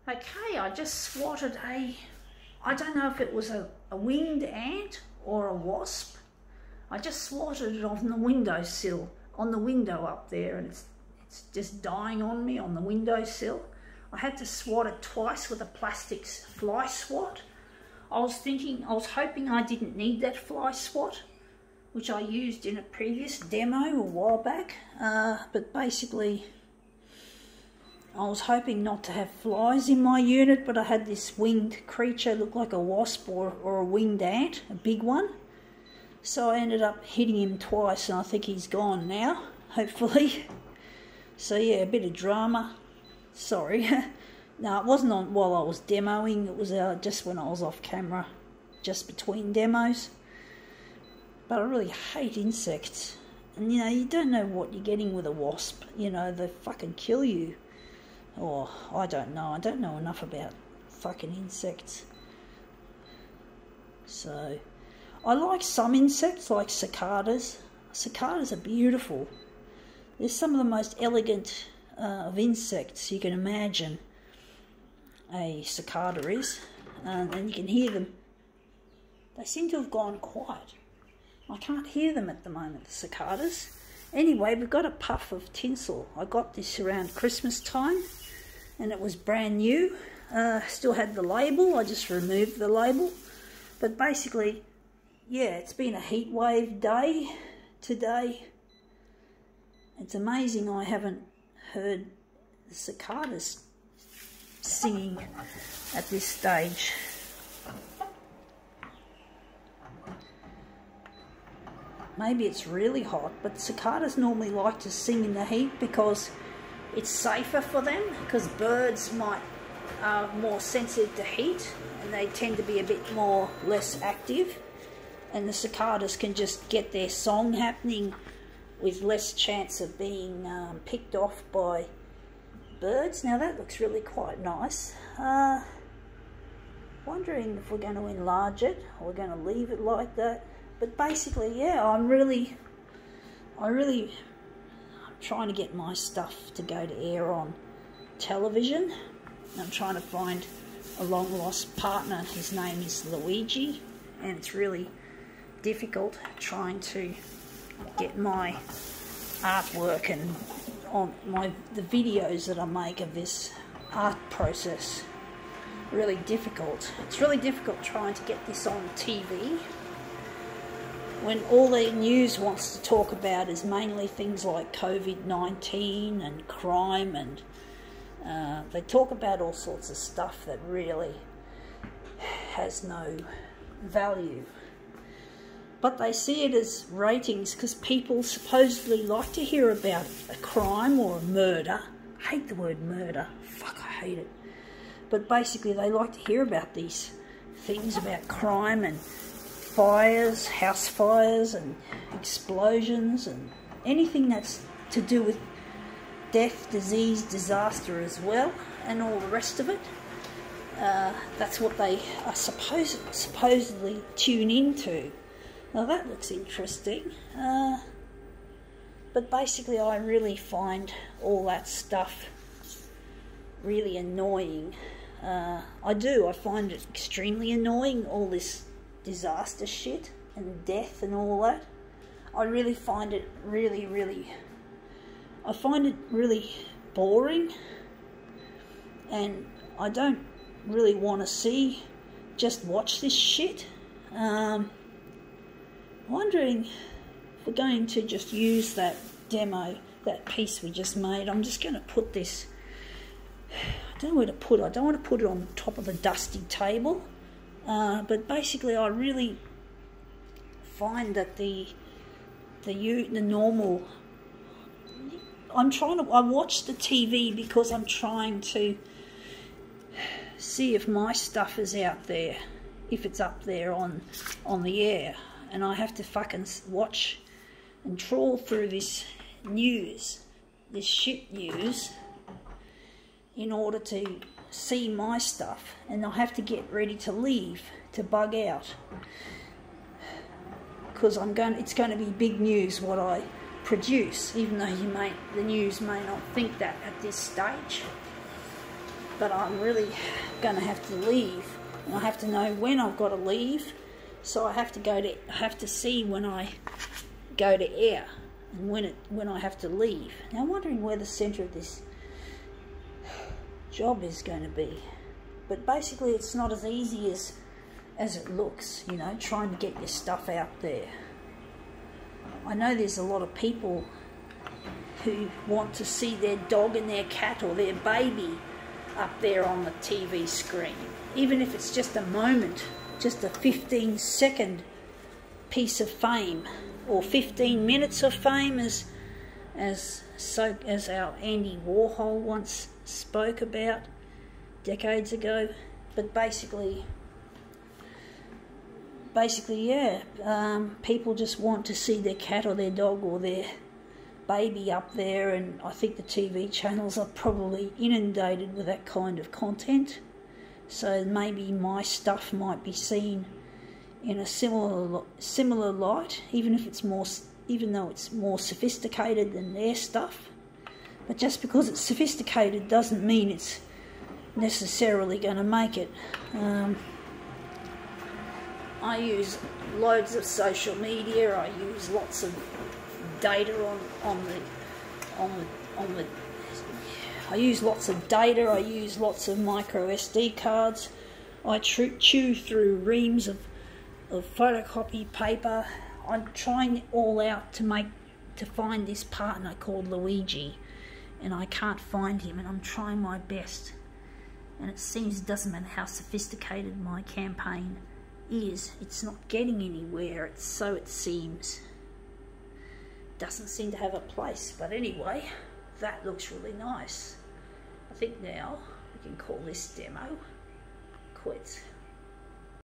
Okay, I just swatted I don't know if it was a winged ant or a wasp. I just swatted it on the windowsill, on the window up there, and it's just dying on me on the windowsill. I had to swat it twice with a plastic fly swat. I was hoping I didn't need that fly swat, which I used in a previous demo a while back, but basically I was hoping not to have flies in my unit, but I had this winged creature, looked like a wasp or a winged ant, a big one. So I ended up hitting him twice, and I think he's gone now, hopefully. So yeah, a bit of drama. Sorry. No, it wasn't on while I was demoing, it was just when I was off camera, just between demos. But I really hate insects. And you know, you don't know what you're getting with a wasp. You know, they fucking kill you. Or, I don't know enough about fucking insects. So, I like some insects, like cicadas. Cicadas are beautiful. They're some of the most elegant of insects you can imagine. A cicada is. And you can hear them. They seem to have gone quiet. I can't hear them at the moment, the cicadas. Anyway, we've got a puff of tinsel. I got this around Christmas time, and it was brand new. Still had the label. I just removed the label. But basically, yeah, it's been a heat wave day today. It's amazing I haven't heard the cicadas singing at this stage. Maybe it's really hot, but cicadas normally like to sing in the heat because it's safer for them, because birds are more sensitive to heat and they tend to be a bit less active, and the cicadas can just get their song happening with less chance of being picked off by birds. Now that looks really quite nice. Wondering if we're going to enlarge it or we're going to leave it like that. But basically, yeah, I'm trying to get my stuff to go to air on television. I'm trying to find a long lost partner. His name is Luigi, and it's really difficult trying to get my artwork and on the videos that I make of this art process. Really difficult. It's really difficult trying to get this on TV when all the news wants to talk about is mainly things like COVID-19 and crime, and they talk about all sorts of stuff that really has no value. But they see it as ratings because people supposedly like to hear about a crime or a murder. I hate the word murder. Fuck, I hate it. But basically they like to hear about these things about crime and fires, house fires and explosions and anything that's to do with death, disease, disaster as well, and all the rest of it. That's what they are supposedly tune into. Now that looks interesting. But basically I really find all that stuff really annoying. I find it extremely annoying, all this disaster shit and death and all that. I really find it really boring, and I don't really want to just watch this shit. Wondering if we're going to just use that demo, that piece we just made. I'm just going to put this, I don't know where to put it. I don't want to put it on top of a dusty table. But basically I really find that the normal, I watch the TV because I'm trying to see if my stuff is out there, if it's up there on the air, and I have to fucking watch and trawl through this news, this shit news, in order to see my stuff, and I have to get ready to leave to bug out because it's going to be big news what I produce, even though the news may not think that at this stage. but I'm really going to have to leave, and I have to know when I've got to leave. So I have to see when I go to air and when I have to leave. Now I'm wondering where the centre of this job is going to be, but basically it's not as easy as it looks, you know, trying to get your stuff out there. I know there's a lot of people who want to see their dog and their cat or their baby up there on the TV screen, even if it's just a moment, just a 15-second piece of fame, or 15 minutes of fame, as our Andy Warhol once spoke about decades ago. But basically, yeah, people just want to see their cat or their dog or their baby up there, and I think the TV channels are probably inundated with that kind of content. So maybe my stuff might be seen in a similar light, even though it's more sophisticated than their stuff. But just because it's sophisticated doesn't mean it's necessarily going to make it. I use loads of social media. I use lots of data I use lots of data. I use lots of micro SD cards. I chew through reams of photocopy paper. I'm trying it all out to find this partner called Luigi, and I can't find him, and I'm trying my best. And it seems, it doesn't matter how sophisticated my campaign is, it's not getting anywhere. So it seems. Doesn't seem to have a place. But anyway, that looks really nice. I think now we can call this demo quits.